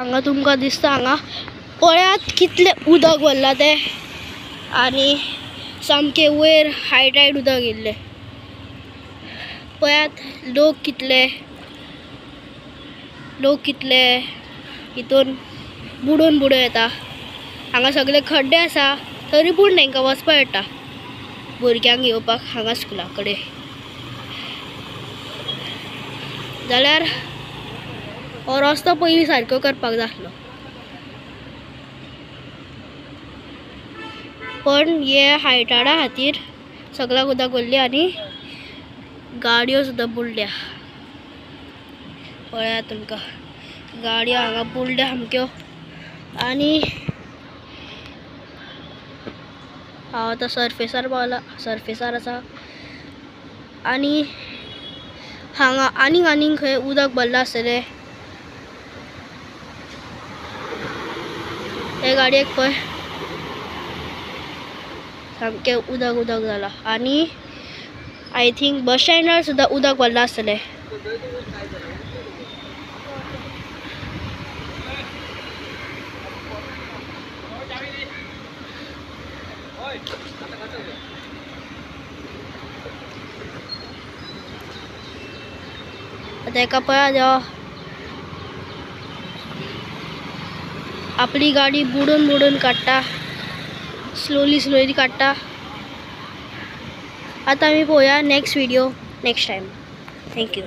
हांगा तुमकां दिसता हांगा पळयात कितले उदक भरला ते आनी सामके वयर हायटायड उदक येयल्ले पळयात लोक कितले हितून बुडून येता हांगा सगळे खड्डे आसा तरी पूण तांकां वचपा येता भुरग्यांक येवपाक हांगा स्कुला कडेन जाल्यार हो रस्तो पयलीं सारको करपाक जाय आसलो पण हे हायटाडा खातीर सगळ्याक उदक भरली आनी गाडयो सुद्दां बुडल्या पळयात तुमकां गाडयो हांगा बुडल्या सामक्यो आनी हांव आतां सरफेसार पावला सरफेसार आसा आनी हांगा आनीक खंय उदक भरला आसतलें हे गाडयेक पळय सामकें उदक जाला आनी आय थिंक बस स्टँडार सुद्दां उदक भरला आसतलें तेका पळय आपली गाडी बुडून काडटा स्लोली काडटा आतां आमी पळोवया next video next time thank you